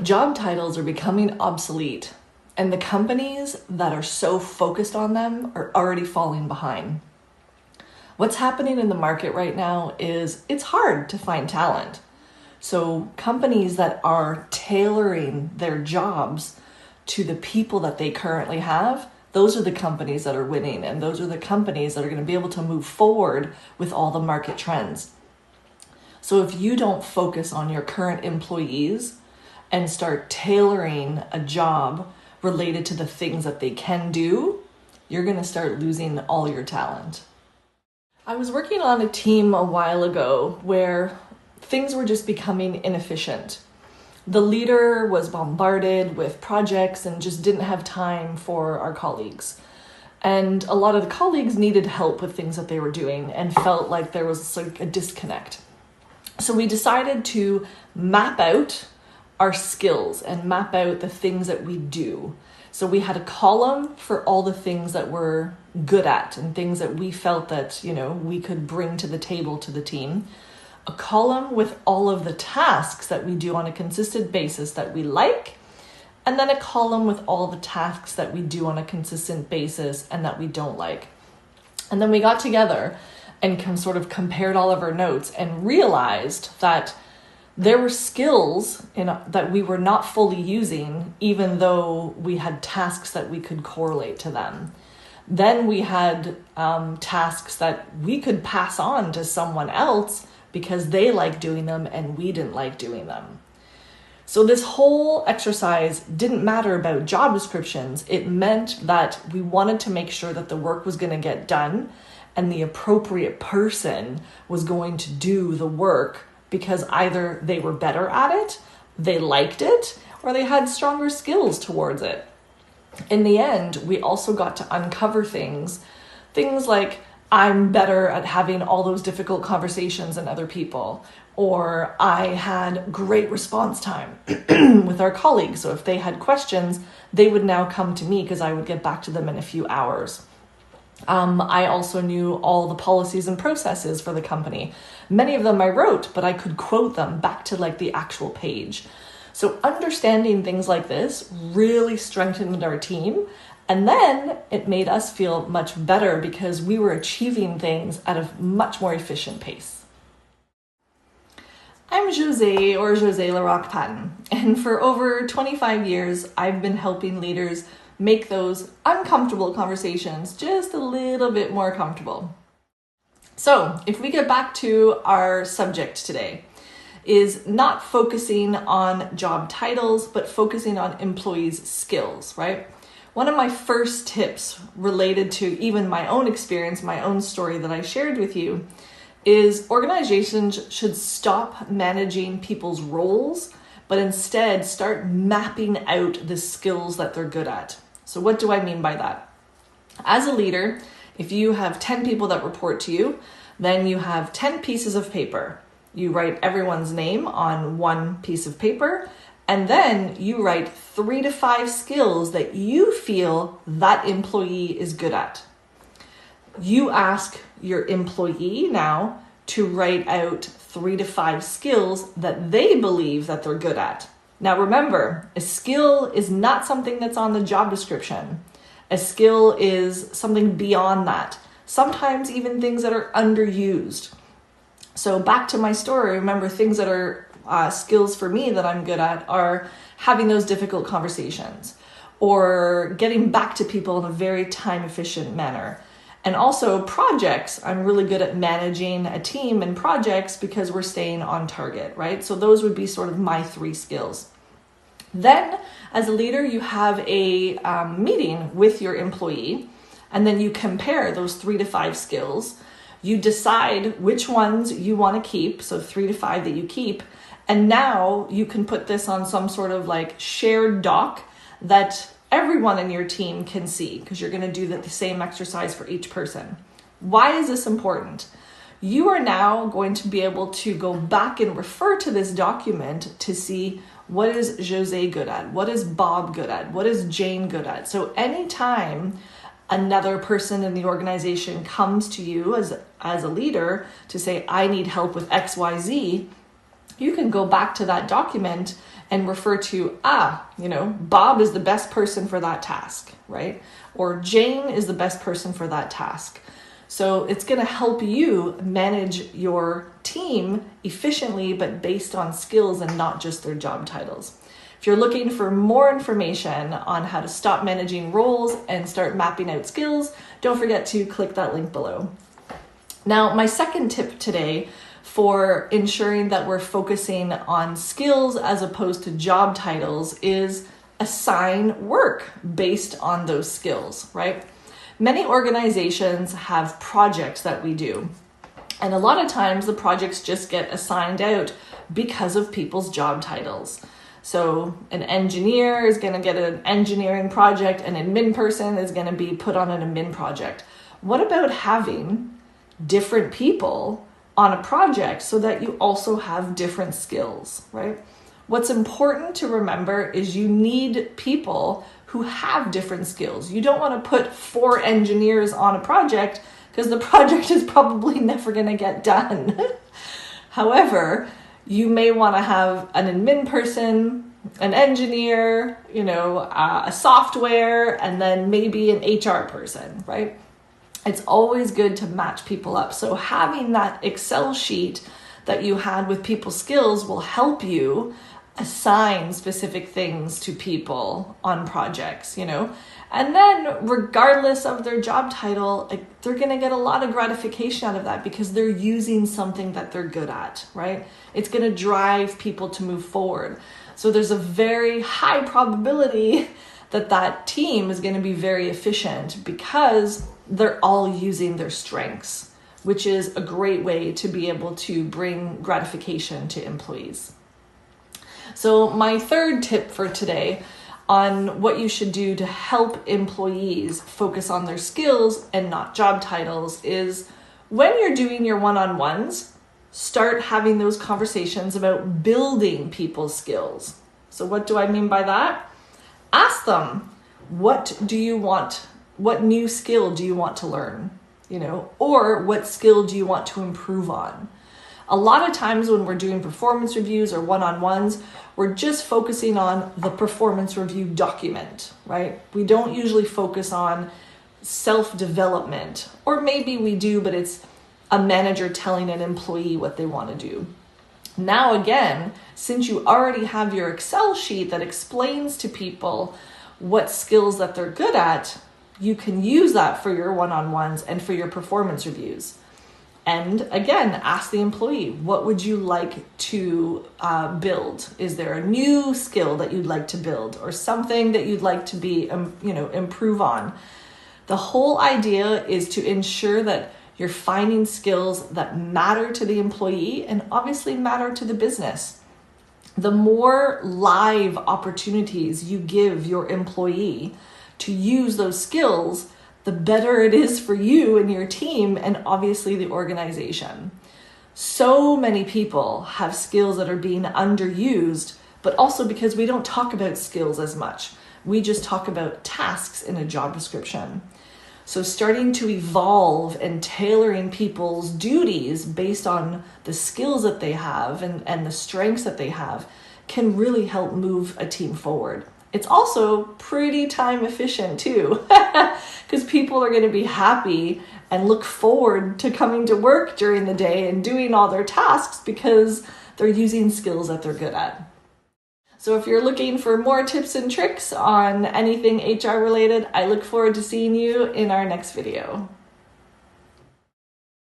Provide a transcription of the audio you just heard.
Job titles are becoming obsolete, and the companies that are so focused on them are already falling behind. What's happening in the market right now is it's hard to find talent. So companies that are tailoring their jobs to the people that they currently have, those are the companies that are winning, and those are the companies that are going to be able to move forward with all the market trends. So if you don't focus on your current employees and start tailoring a job related to the things that they can do, you're going to start losing all your talent. I was working on a team a while ago where things were just becoming inefficient. The leader was bombarded with projects and just didn't have time for our colleagues. And a lot of the colleagues needed help with things that they were doing and felt like there was like a disconnect. So we decided to map out our skills and map out the things that we do. So we had a column for all the things that we're good at and things that we felt that, we could bring to the table to the team. A column with all of the tasks that we do on a consistent basis that we like, and then a column with all the tasks that we do on a consistent basis and that we don't like. And then we got together and sort of compared all of our notes and realized that there were skills that we were not fully using, even though we had tasks that we could correlate to them. Then we had tasks that we could pass on to someone else because they liked doing them and we didn't like doing them. So this whole exercise didn't matter about job descriptions. It meant that we wanted to make sure that the work was going to get done and the appropriate person was going to do the work because either they were better at it, they liked it, or they had stronger skills towards it. In the end, we also got to uncover things like I'm better at having all those difficult conversations than other people, or I had great response time with our colleagues. So if they had questions, they would now come to me because I would get back to them in a few hours. I also knew all the policies and processes for the company. Many of them I wrote, but I could quote them back to like the actual page. So understanding things like this really strengthened our team. And then it made us feel much better because we were achieving things at a much more efficient pace. I'm José, or José Larocque Patton, and for over 25 years, I've been helping leaders make those uncomfortable conversations just a little bit more comfortable. So if we get back to our subject today, is not focusing on job titles, but focusing on employees' skills, right? One of my first tips related to even my own experience, my own story that I shared with you, is organizations should stop managing people's roles, but instead start mapping out the skills that they're good at. So what do I mean by that? As a leader, if you have 10 people that report to you, then you have 10 pieces of paper. You write everyone's name on one piece of paper, and then you write 3 to 5 skills that you feel that employee is good at. You ask your employee now to write out 3 to 5 skills that they believe that they're good at. Now remember, a skill is not something that's on the job description. A skill is something beyond that. Sometimes even things that are underused. So back to my story, remember things that are skills for me that I'm good at are having those difficult conversations or getting back to people in a very time efficient manner. And also projects, I'm really good at managing a team and projects because we're staying on target, right? So those would be sort of my 3 skills. Then as a leader, you have a meeting with your employee, and then you compare those 3 to 5 skills. You decide which ones you want to keep, so 3 to 5 that you keep, and now you can put this on some sort of like shared doc that everyone in your team can see because you're going to do the same exercise for each person. Why is this important? You are now going to be able to go back and refer to this document to see what is José good at, what is Bob good at, what is Jane good at. So anytime another person in the organization comes to you as a leader to say, I need help with XYZ, you can go back to that document and refer to, Bob is the best person for that task, right? Or Jane is the best person for that task. So it's going to help you manage your team efficiently, but based on skills and not just their job titles. If you're looking for more information on how to stop managing roles and start mapping out skills, don't forget to click that link below. Now, my second tip today for ensuring that we're focusing on skills as opposed to job titles is assign work based on those skills, right? Many organizations have projects that we do, and a lot of times the projects just get assigned out because of people's job titles. So an engineer is going to get an engineering project, an admin person is going to be put on an admin project. What about having different people on a project so that you also have different skills, right? What's important to remember is you need people who have different skills. You don't want to put 4 engineers on a project because the project is probably never going to get done. However, you may want to have an admin person, an engineer, a software, and then maybe an HR person, right? It's always good to match people up. So having that Excel sheet that you had with people's skills will help you assign specific things to people on projects, and then regardless of their job title, they're going to get a lot of gratification out of that because they're using something that they're good at, right? It's going to drive people to move forward. So there's a very high probability that that team is going to be very efficient because they're all using their strengths, which is a great way to be able to bring gratification to employees. So my third tip for today on what you should do to help employees focus on their skills and not job titles is when you're doing your one-on-ones, start having those conversations about building people's skills. So what do I mean by that? Ask them, what new skill do you want to learn? Or what skill do you want to improve on? A lot of times when we're doing performance reviews or one-on-ones, we're just focusing on the performance review document, right? We don't usually focus on self-development, or maybe we do, but it's a manager telling an employee what they want to do. Now again, since you already have your Excel sheet that explains to people what skills that they're good at, you can use that for your one-on-ones and for your performance reviews. And again, ask the employee, what would you like to build? Is there a new skill that you'd like to build or something that you'd like to be, improve on? The whole idea is to ensure that you're finding skills that matter to the employee and obviously matter to the business. The more live opportunities you give your employee to use those skills, the better it is for you and your team and obviously the organization. So many people have skills that are being underused, but also because we don't talk about skills as much. We just talk about tasks in a job description. So starting to evolve and tailoring people's duties based on the skills that they have and the strengths that they have can really help move a team forward. It's also pretty time efficient too, because people are going to be happy and look forward to coming to work during the day and doing all their tasks because they're using skills that they're good at. So if you're looking for more tips and tricks on anything HR related, I look forward to seeing you in our next video.